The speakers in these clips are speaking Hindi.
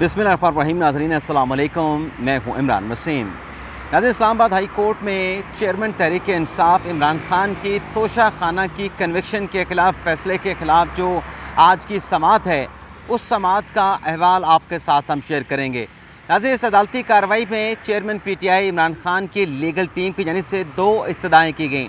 बिस्मिल्लाहिर्रहमानिर्रहीम। नाज़रीन अस्सलाम वालेकुम, मैं हूँ इमरान वसीम। नाज़रीन, इस्लामाबाद हाई कोर्ट में चेयरमैन तहरीक इंसाफ इमरान खान की तोशा खाना की कन्विक्शन के ख़िलाफ़ फ़ैसले के ख़िलाफ़ जो आज की समाअत है, उस समाअत का अहवाल आपके साथ हम शेयर करेंगे। नाज़रीन, इस अदालती कार्रवाई में चेयरमैन PTI इमरान खान की लीगल टीम की जानिब से 2 इस्तदाएँ की गईं।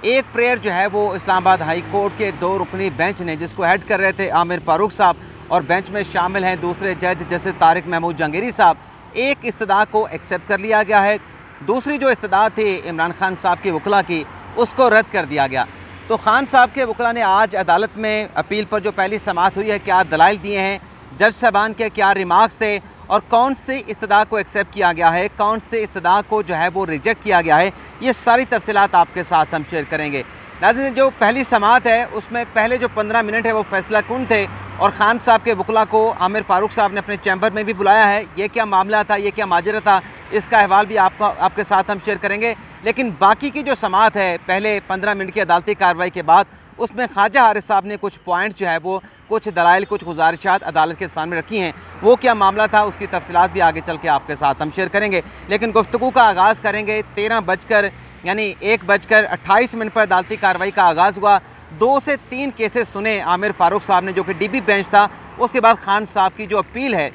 एक प्रेयर जो है वो इस्लामाबाद हाई कोर्ट के 2 रुकनी बेंच ने, जिसको हेड कर रहे थे आमिर फ़ारूक साहब, और बेंच में शामिल हैं दूसरे जज जैसे तारिक महमूद जहांगीरी साहब, एक इस्तदा को एक्सेप्ट कर लिया गया है। दूसरी जो इस्तदा थी इमरान खान साहब के वकला की, उसको रद्द कर दिया गया। तो खान साहब के वकला ने आज अदालत में अपील पर जो पहली समाअत हुई है, क्या दलाइल दिए हैं, जज साहबान के क्या रिमार्क्स थे और कौन सी इस्तदा को एक्सेप्ट किया गया है, कौन से इस्तदा को जो है वो रिजेक्ट किया गया है, ये सारी तफसीलात आपके साथ हम शेयर करेंगे। नाज़रीन, जो पहली समाअत है उसमें पहले जो 15 मिनट है वो फैसला कुन थे और ख़ान साहब के वकला को आमिर फ़ारूक साहब ने अपने चैम्बर में भी बुलाया है। ये क्या मामला था, ये क्या माजरा था, इसका अहवाल भी आपके साथ हम शेयर करेंगे। लेकिन बाकी की जो समाअत है पहले 15 मिनट की अदालती कार्रवाई के बाद, उसमें ख्वाजा हारिस साहब ने कुछ पॉइंट्स जो है वो, कुछ दलाइल, कुछ गुजारिशात अदालत के सामने रखी हैं। वो क्या मामला था, उसकी तफसीलात भी आगे चल के आपके साथ हम शेयर करेंगे। लेकिन गुफ्तगू का आगाज़ करेंगे 1:28 पर अदालती कार्रवाई का आगाज़ हुआ। 2 से 3 केसेस सुने आमिर फ़ारूक साहब ने, जो कि DB बेंच था। उसके बाद खान साहब की जो अपील है,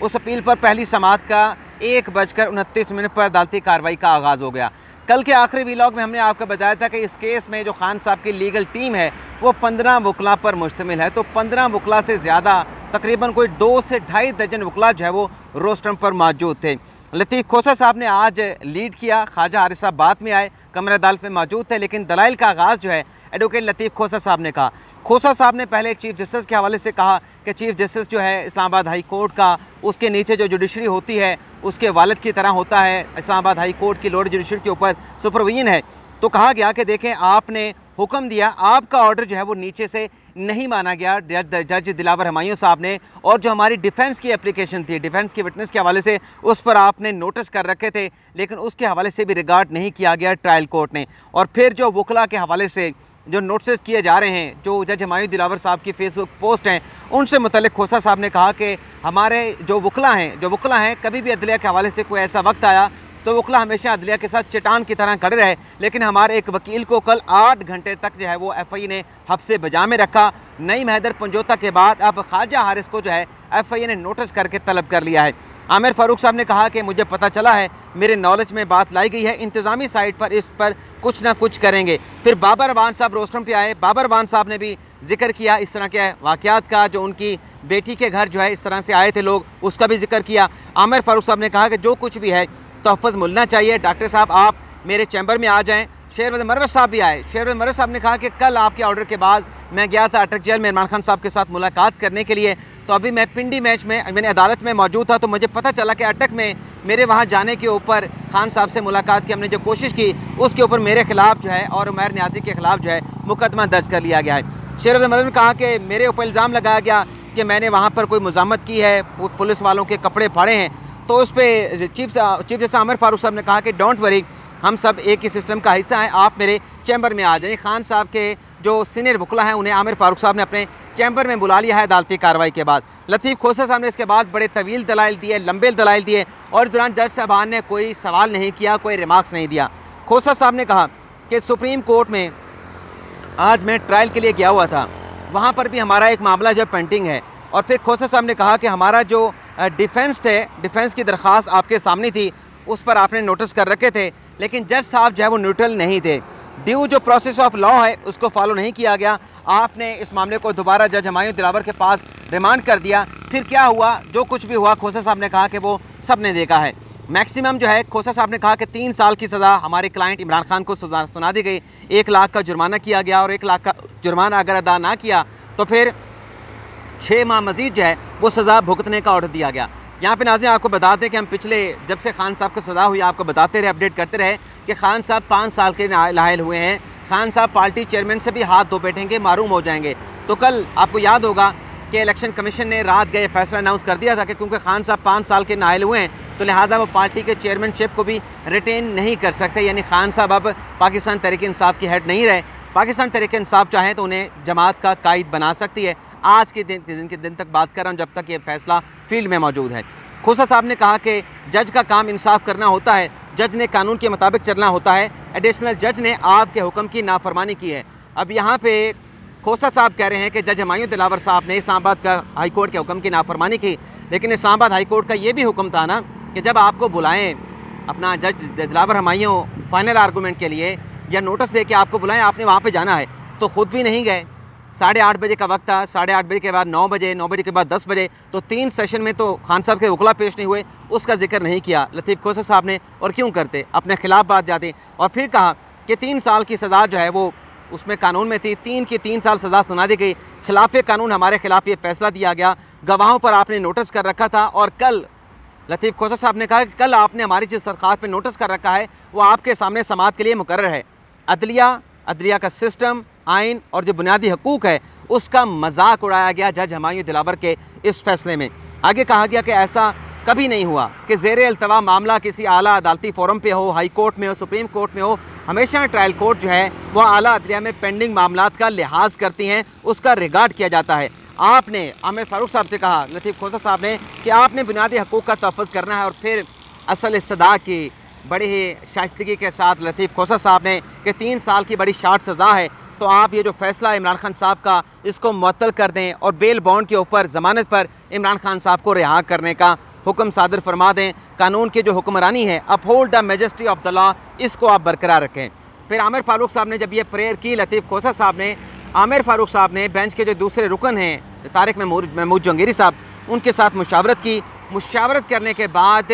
उस अपील पर पहली समाअत का 1:29 पर अदालती कार्रवाई का आगाज़ हो गया। कल के आखिरी व्लॉग में हमने आपको बताया था कि इस केस में जो खान साहब की लीगल टीम है वो 15 वकला पर मुश्तमिल है। तो 15 वकला से ज़्यादा, तकरीबन कोई 2 से ढाई दर्जन वकला जो है वो रोस्टम पर मौजूद थे। लतीफ़ खोसा साहब ने आज लीड किया, ख्वाजा हारिस साहब बाद में आए, कमरे अदालत में मौजूद थे। लेकिन दलाइल का आगाज़ जो है एडवोकेट लतीफ़ खोसा साहब ने कहा। खोसा साहब ने पहले चीफ जस्टिस के हवाले से कहा कि चीफ जस्टिस जो है इस्लामाबाद हाई कोर्ट का, उसके नीचे जो जुडिशरी होती है उसके वालिद की तरह होता है। इस्लामाबाद हाई कोर्ट की लोअर जुडिशरी के ऊपर सुपरविजन है। तो कहा गया कि देखें, आपने हुक्म दिया, आपका ऑर्डर जो है वो नीचे से नहीं माना गया जज दिलावर हुमायूं साहब ने, और जो हमारी डिफेंस की एप्लीकेशन थी, डिफेंस की विटनेस के हवाले से, उस पर आपने नोटिस कर रखे थे, लेकिन उसके हवाले से भी रिगार्ड नहीं किया गया ट्रायल कोर्ट ने। और फिर जो वकला के हवाले से जो नोटिस किए जा रहे हैं, जो जज हुमायूं दिलावर साहब की फेसबुक पोस्ट हैं, उनसे मुतल्लिक़ खोसा साहब ने कहा कि हमारे जो वकला हैं कभी भी अदलिया के हवाले से कोई ऐसा वक्त आया तो वकला हमेशा अदलिया के साथ चट्टान की तरह खड़े रहे। लेकिन हमारे एक वकील को कल 8 घंटे तक जो है वो FI ने हब्से बजा में रखा। नईम हैदर पंजोता के बाद अब ख्वाजा हारिस को जो है FI ने नोटिस करके तलब कर लिया है। आमिर फ़ारूक साहब ने कहा कि मुझे पता चला है, मेरे नॉलेज में बात लाई गई है, इंतज़ामी साइड पर इस पर कुछ ना कुछ करेंगे। फिर बाबर अवान साहब रोस्टम पे आए। बाबर अवान साहब ने भी जिक्र किया इस तरह के वाक़यात का, जो उनकी बेटी के घर जो है इस तरह से आए थे लोग, उसका भी जिक्र किया। आमिर फ़ारूक साहब ने कहा कि जो कुछ भी है तहफ़्फ़ुज़ मिलना चाहिए, डॉक्टर साहब आप मेरे चैम्बर में आ जाएँ। शेरवज़ मरवत साहब भी आए। शेरवज़ मरवत साहब ने कहा कि कल आपके ऑर्डर के बाद मैं गया था अटक जेल में इमरान खान साहब के साथ मुलाकात करने के लिए। तो अभी मैं पिंडी मैंने अदालत में मौजूद था, तो मुझे पता चला कि अटक में मेरे वहाँ जाने के ऊपर खान साहब से मुलाकात की हमने जो कोशिश की, उसके ऊपर मेरे खिलाफ जो है और उमैर नियाज़ी के खिलाफ जो है मुकदमा दर्ज कर लिया गया है। शेरवज़ मरवत ने कहा कि मेरे ऊपर इल्ज़ाम लगाया गया कि मैंने वहाँ पर कोई मुज़ाहमत की है, पुलिस वालों के कपड़े फाड़े हैं। तो उस पर चीफ जस्टिस आमिर फ़ारूक साहब ने कहा कि डोंट वरी, हम सब एक ही सिस्टम का हिस्सा हैं, आप मेरे चैम्बर में आ जाएं। खान साहब के जो सीनियर वकला हैं उन्हें आमिर फ़ारूक साहब ने अपने चैम्बर में बुला लिया है अदालती कार्रवाई के बाद। लतीफ़ खोसा साहब ने इसके बाद बड़े तवील दलाइल दिए, लंबे दलाइल दिए, और दौरान जज साहबान ने कोई सवाल नहीं किया, कोई रिमार्क्स नहीं दिया। खोसा साहब ने कहा कि सुप्रीम कोर्ट में आज मैं ट्रायल के लिए गया हुआ था, वहाँ पर भी हमारा एक मामला जो पेंडिंग है। और फिर खोसा साहब ने कहा कि हमारा जो डिफेंस थे, डिफेंस की दरख्वास्त आपके सामने थी, उस पर आपने नोटिस कर रखे थे, लेकिन जज साहब जो है वो न्यूट्रल नहीं थे। ड्यू जो प्रोसेस ऑफ लॉ है उसको फॉलो नहीं किया गया। आपने इस मामले को दोबारा जज हुमायूं दिलावर के पास रिमांड कर दिया। फिर क्या हुआ, जो कुछ भी हुआ, खोसा साहब ने कहा कि वो सब ने देखा है। मैक्सिमम जो है, खोसा साहब ने कहा कि 3 साल की सज़ा हमारे क्लाइंट इमरान खान को सुना दी गई, 1 लाख का जुर्माना किया गया, और 1 लाख का जुर्माना अगर अदा ना किया तो फिर 6 माह मजीद जो है वो सज़ा भुगतने का ऑर्डर दिया गया। यहाँ पे नाज़रीन आपको बताते हैं कि हम पिछले जब से खान साहब को सज़ा हुई आपको बताते रहे, अपडेट करते रहे कि खान साहब 5 साल के लायल हुए हैं। खान साहब पार्टी चेयरमैन से भी हाथ धो बैठेंगे, मारूम हो जाएंगे। तो कल आपको याद होगा कि इलेक्शन कमीशन ने रात गए फैसला अनाउंस कर दिया था कि क्योंकि खान साहब 5 साल के नायल हुए हैं तो लिहाजा वो पार्टी के चेयरमैनशिप को भी रिटेन नहीं कर सकते। यानी खान साहब अब पाकिस्तान तहरीक इंसाफ की हेड नहीं रहे। पाकिस्तान तहरीक इंसाफ चाहे तो उन्हें जमात का कायद बना सकती है। आज के दिन तक बात कर रहा हूँ, जब तक ये फैसला फील्ड में मौजूद है। खोसा साहब ने कहा कि जज का काम इंसाफ करना होता है, जज ने कानून के मुताबिक चलना होता है, एडिशनल जज ने आपके हुक्म की नाफरमानी की है। अब यहाँ पे खोसा साहब कह रहे हैं कि जज हुमायूं दिलावर साहब ने इस्लामाबाद का हाई कोर्ट के हुक्म की नाफरमानी की, लेकिन इस्लामाबाद हाई कोर्ट का ये भी हुक्म था ना कि जब आपको बुलाएं अपना जज दिलावर हुमायूं फाइनल आर्गूमेंट के लिए या नोटिस दे के आपको बुलाएं, आपने वहाँ पे जाना है, तो ख़ुद भी नहीं गए। 8:30 बजे का वक्त था, 8:30 बजे के बाद 9 बजे, 9 बजे के बाद 10 बजे, तो 3 सेशन में तो खान साहब के वकला पेश नहीं हुए, उसका जिक्र नहीं किया लतीफ़ खोसा साहब ने। और क्यों करते, अपने खिलाफ बात जाते। और फिर कहा कि 3 साल की सज़ा जो है वो उसमें कानून में थी, 3 साल सज़ा सुना दी गई, खिलाफ कानून हमारे खिलाफ ये फैसला दिया गया, गवाहों पर आपने नोटिस कर रखा था। और कल लतीफ़ खोसा साहब ने कहा कि कल आपने हमारी जिस दरख्वास्त पर नोटिस कर रखा है वो आपके सामने समाअत के लिए मुकर्रर है। अदलिया का सिस्टम, आइन और जो बुनियादी हकूक़ है उसका मजाक उड़ाया गया जज हुमायूं दिलावर के इस फैसले में। आगे कहा गया कि ऐसा कभी नहीं हुआ कि ज़ेर अल्तवा मामला किसी आला अदालती फोरम पे हो, हाई कोर्ट में हो, सुप्रीम कोर्ट में हो, हमेशा ट्रायल कोर्ट जो है वो आला अदलिया में पेंडिंग मामलात का लिहाज करती हैं, उसका रिगार्ड किया जाता है। आपने आमिर फारूक साहब से कहा, लतीफ़ खोसा साहब ने, कि आपने बुनियादी हकूक़ का तहफ़्फ़ुज़ करना है। और फिर असल इस्तदा की बड़ी ही शाइस्तगी के साथ लतीफ़ खोसा साहब ने कि 3 साल की बड़ी शार्ट सज़ा है, तो आप ये जो फैसला इमरान खान साहब का इसको मुअत्तल कर दें और बेल बॉन्ड के ऊपर ज़मानत पर इमरान खान साहब को रिहा करने का हुक्म सादर फरमा दें। कानून की जो हुक्मरानी है, uphold the majesty of the law, इसको आप बरकरार रखें। फिर आमिर फारूक साहब ने जब ये प्रेयर की, लतीफ़ खोसा साहब ने, आमिर फारूक साहब ने बेंच के जो दूसरे रुकन हैं तारिक महमूद जंगीरी साहब, उनके साथ मुशावरत की। मुशावरत करने के बाद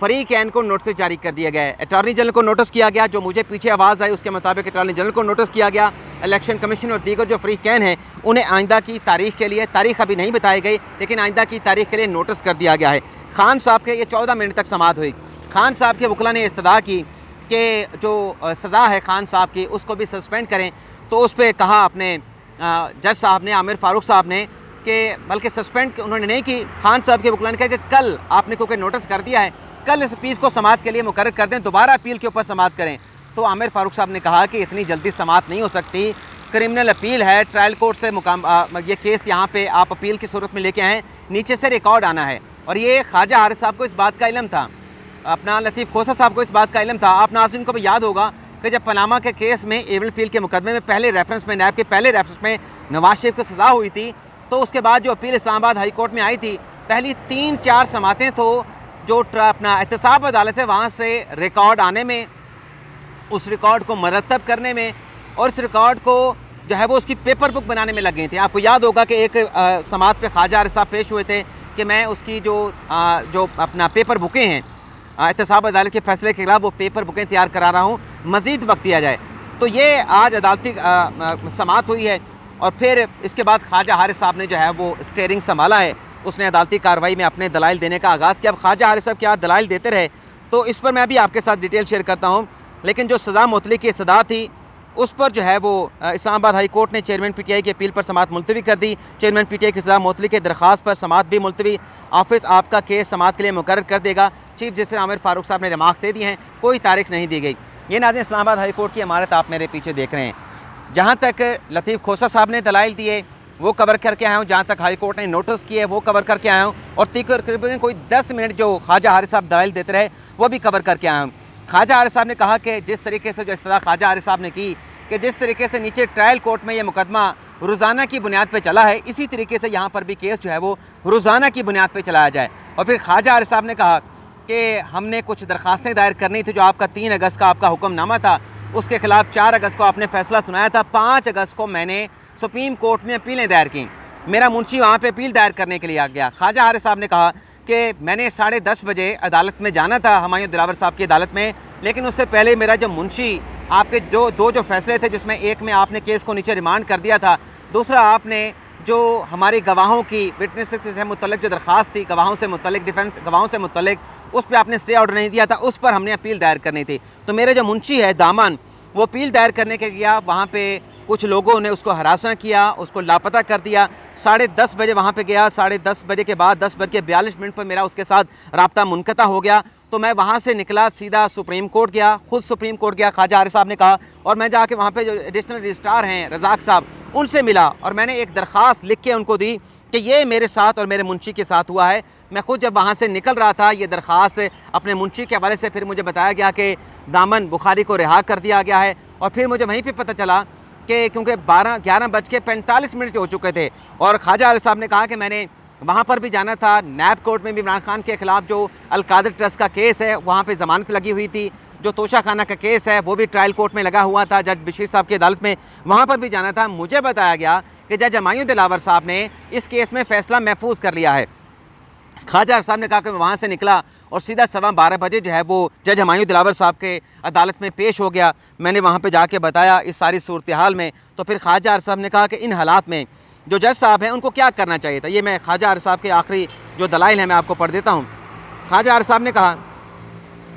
फ़रीक़ैन को नोटिस जारी कर दिया गया है। अटॉर्नी जनरल को नोटिस किया गया, जो मुझे पीछे आवाज़ आई उसके मुताबिक अटॉर्नी जनरल को नोटिस किया गया। इलेक्शन कमीशन और दीगर जो फ़रीक़ैन हैं उन्हें आइंदा की तारीख़ के लिए, तारीख़ अभी नहीं बताई गई, लेकिन आइंदा की तारीख़ के लिए नोटिस कर दिया गया है। खान साहब के ये 14 मिनट तक समाअत हुई। खान साहब के वकला ने इस्तदा की कि जो सज़ा है खान साहब की उसको भी सस्पेंड करें, तो उस पर कहा अपने जज साहब ने, आमिर फारूक साहब ने, कि बल्कि सस्पेंड उन्होंने नहीं की। खान साहब के वकला ने कहा कि कल आपने क्योंकि नोटिस कर दिया है, कल इस अपील को समाअत के लिए मुकर्रर कर दें, दोबारा अपील के ऊपर समाअत करें। तो आमिर फारूक साहब ने कहा कि इतनी जल्दी समाअत नहीं हो सकती, क्रिमिनल अपील है, ट्रायल कोर्ट से ये केस यहाँ पे आप अपील की सूरत में लेके आएँ, नीचे से रिकॉर्ड आना है। और ये ख्वाजा हारिस साहब को इस बात का इल्म था, अपना लतीफ़ खोसा साहब को इस बात का इल्म था। आप नाज़रीन को भी याद होगा कि जब पनामा के केस में एविल फील्ड के मुकदमे में पहले रेफरेंस में, नैब के पहले रेफरेंस में नवाज शरीफ को सज़ा हुई थी, तो उसके बाद जो अपील इस्लामाबाद हाई कोर्ट में आई थी, पहली 3-4 समातें तो जो अपना एहतसाब अदालत है वहाँ से रिकॉर्ड आने में, उस रिकॉर्ड को मरतब करने में और इस रिकॉर्ड को जो है वो उसकी पेपर बुक बनाने में लग गई थी। आपको याद होगा कि एक समात पे ख्वाजा हारिस साहब पेश हुए थे कि मैं उसकी जो अपना पेपर बुकें हैं एहतसाब अदालत के फैसले के खिलाफ, वो पेपर बुकें तैयार करा रहा हूँ, मज़ीद वक्त दिया जाए। तो ये आज अदालती समात हुई है। और फिर इसके बाद ख्वाजा हारिस साहब ने जो है वो स्टेयरिंग संभाला है, उसने अदालती कार्रवाई में अपने दलाइल देने का आगाज़ किया। अब ख्वाजा हारिस साहब क्या दलाइल देते रहे, तो इस पर मैं भी आपके साथ डिटेल शेयर करता हूँ। लेकिन जो सज़ा मुअत्तली की इस्तदा थी उस पर जो है वो इस्लामाबाद हाई कोर्ट ने चेयरमैन पीटीआई की अपील पर समाअत मुलतवी कर दी। चेयरमैन पीटीआई की सज़ा मुअत्तली की दरख्वास्त पर समाअत भी मुलतवी। ऑफिस आपका केस समाअत के लिए मुकर्रर कर देगा। चीफ जस्टिस आमिर फारूक साहब ने रिमार्क्स दे दिए हैं, कोई तारीख नहीं दी गई। ये नाज़रीन इस्लामाबाद हाई कोर्ट की इमारत आप मेरे पीछे देख रहे हैं। जहाँ तक लतीफ़ खोसा साहब ने दलाइल दिए वो कवर करके आया हूँ, जहाँ तक हाई कोर्ट ने नोटिस किए वो कवर करके आया हूँ, और तकरीबन कोई 10 मिनट जो ख्वाजा हारिस साहब दलाइल देते रहे वो भी कवर करके आया हूँ। ख्वाजा हारिस साहब ने कहा कि जिस तरीके से जो इस्तदा ख्वाजा हारिस साहब ने की कि जिस तरीके से नीचे ट्रायल कोर्ट में ये मुकदमा रोज़ाना की बुनियाद पर चला है, इसी तरीके से यहाँ पर भी केस जो है वो रोज़ाना की बुनियाद पर चलाया जाए। और फिर ख्वाजा हारिस साहब ने कहा कि हमने कुछ दरख्वास्तें दायर करनी थी, जो आपका 3 अगस्त का आपका हुक्मनामा था उसके खिलाफ 4 अगस्त को आपने फैसला सुनाया था, 5 अगस्त को मैंने सुप्रीम कोर्ट में अपीलें दायर की, मेरा मुंशी वहाँ पे अपील दायर करने के लिए आ गया। ख्वाजा हारिस साहब ने कहा कि मैंने 10:30 बजे अदालत में जाना था, हुमायूं दिलावर साहब की अदालत में, लेकिन उससे पहले मेरा जो मुंशी आपके दो फैसले थे, जिसमें एक में आपने केस को नीचे रिमांड कर दिया था, दूसरा आपने जो हमारी गवाहों की विटनेस से मुतल्लिक जो दरख्वास्त थी, गवाहों से मुतल्लिक, डिफेंस गवाहों से मुतल्लिक, उस पर आपने स्टे ऑर्डर नहीं दिया था, उस पर हमने अपील दायर करनी थी। तो मेरे जो मुंशी है दामन, वो अपील दायर करने के गया, वहाँ पे कुछ लोगों ने उसको हरासा किया, उसको लापता कर दिया। 10:30 बजे वहाँ पे गया, 10:30 बजे के बाद 10:42 पर मेरा उसके साथ रब्ता मुनक़ता हो गया। तो मैं वहाँ से निकला, सीधा सुप्रीम कोर्ट गया, खुद सुप्रीम कोर्ट गया, ख्वाजा आरिफ साहब ने कहा, और मैं जाके वहाँ पे जो एडिशनल रजिस्ट्रार हैं रज़ाक साहब, उनसे मिला और मैंने एक दरख्वास्त लिख के उनको दी कि ये मेरे साथ और मेरे मुंशी के साथ हुआ है। मैं खुद जब वहाँ से निकल रहा था, ये दरख्वास्त अपने मुंशी के हवाले से फिर मुझे बताया गया कि दामन बुखारी को रिहा कर दिया गया है। और फिर मुझे वहीं पर पता चला कि क्योंकि 11:45 हो चुके थे और ख्वाजा आरिफ साहब ने कहा कि मैंने वहाँ पर भी जाना था। नैब कोर्ट में भी इमरान खान के ख़िलाफ़ जो अल-कादिर ट्रस्ट का केस है वहाँ पे ज़मानत लगी हुई थी। जो तोशा खाना का केस है वो भी ट्रायल कोर्ट में लगा हुआ था, जज बशीर साहब की अदालत में, वहाँ पर भी जाना था। मुझे बताया गया कि जज हमायूं दिलावर साहब ने इस केस में फ़ैसला महफूज कर लिया है। ख्वाजा साहब ने कहा कि मैं वहाँ से निकला और सीधा 12:15 बजे जो है वो जज हमायूं दिलावर साहब के अदालत में पेश हो गया। मैंने वहाँ पर जाके बताया इस सारी सूरत हाल में। तो फिर ख्वाजा साहब ने कहा कि इन हालात में जो जज साहब हैं उनको क्या करना चाहिए था। ये मैं ख्वाजा आरिफ साहब के आखिरी जो दलाइल हैं मैं आपको पढ़ देता हूँ। ख्वाजा आरिफ साहब ने कहा,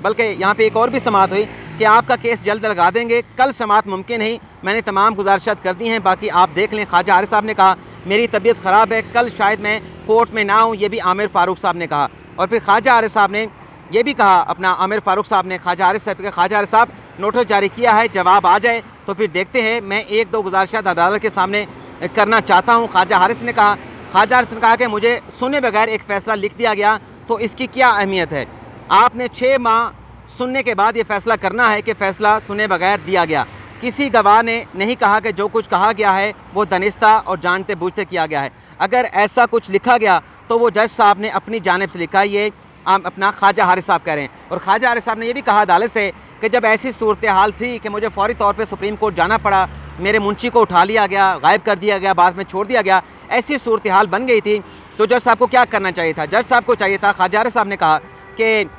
बल्कि यहाँ पे एक और भी समाअत हुई कि आपका केस जल्द लगा देंगे, कल समाअत मुमकिन नहीं, मैंने तमाम गुजारिशात कर दी हैं, बाकी आप देख लें। ख्वाजा आरिफ साहब ने कहा मेरी तबीयत ख़राब है, कल शायद मैं कोर्ट में ना हूँ, ये भी आमिर फ़ारूक साहब ने कहा। और फिर ख्वाजा आरिफ साहब ने ये भी कहा, अपना आमिर फ़ारूक साहब ने ख्वाजा आरिफ साहब के, ख्वाजा आरिफ साहब नोटिस जारी किया है, जवाब आ जाए तो फिर देखते हैं, मैं 1-2 गुजारिशात अदालत के सामने करना चाहता हूँ। ख्वाजा हारिस ने कहा, ख्वाजा हारिस ने कहा कि मुझे सुने बगैर एक फ़ैसला लिख दिया गया तो इसकी क्या अहमियत है। आपने 6 माह सुनने के बाद ये फ़ैसला करना है कि फ़ैसला सुने बगैर दिया गया। किसी गवाह ने नहीं कहा कि जो कुछ कहा गया है वो दनिस्ता और जानते बूझते किया गया है। अगर ऐसा कुछ लिखा गया तो वो जज साहब ने अपनी जानिब से लिखा, ये अपना ख्वाजा हारिस साहब कह रहे हैं। और ख्वाजा हारिस साहब ने यह भी कहा अदालत से कि जब ऐसी सूरत हाल थी कि मुझे फ़ौरी तौर पर सुप्रीम कोर्ट जाना पड़ा, मेरे मुंशी को उठा लिया गया, गायब कर दिया गया, बाद में छोड़ दिया गया, ऐसी सूरत हाल बन गई थी, तो जज साहब को क्या करना चाहिए था। जज साहब को चाहिए था, ख्वाजा हारिस साहब ने कहा कि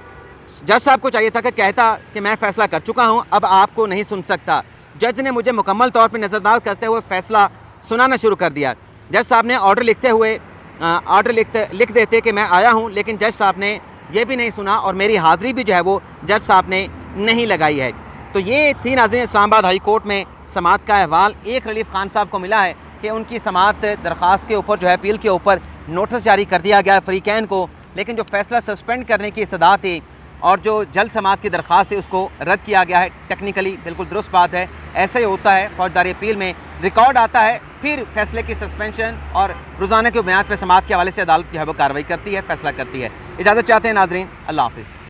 जज साहब को चाहिए था कि कहता कि मैं फ़ैसला कर चुका हूँ, अब आपको नहीं सुन सकता। जज ने मुझे मुकम्मल तौर पर नज़रअंदाज करते हुए फ़ैसला सुनाना शुरू कर दिया। जज साहब ने ऑर्डर लिखते हुए लिख देते कि मैं आया हूँ, लेकिन जज साहब ने यह भी नहीं सुना और मेरी हाज़िरी भी जो है वो जज साहब ने नहीं लगाई है। तो ये थी नाज़रीन इस्लामाबाद हाई कोर्ट में समाअत का अहवाल। एक रिलीफ खान साहब को मिला है कि उनकी समाअत दरख्वास्त के ऊपर जो है अपील के ऊपर नोटिस जारी कर दिया गया है फ़रीक़ैन को, लेकिन जो फ़ैसला सस्पेंड करने की इस्तदा थी और जो जल्द समाअत की दरख्वास्त थी उसको रद्द किया गया है। टेक्निकली बिल्कुल दुरुस्त बात है, ऐसा ही होता है। फौजदारी अपील में रिकॉर्ड आता है, फिर फैसले की सस्पेंशन और रोज़ाना की बुनियाद पर समाअत के हवाले से अदालत जो है वो कार्रवाई करती है, फैसला करती है। इजाज़त चाहते हैं नाज़रीन, अल्लाह हाफ़िज़।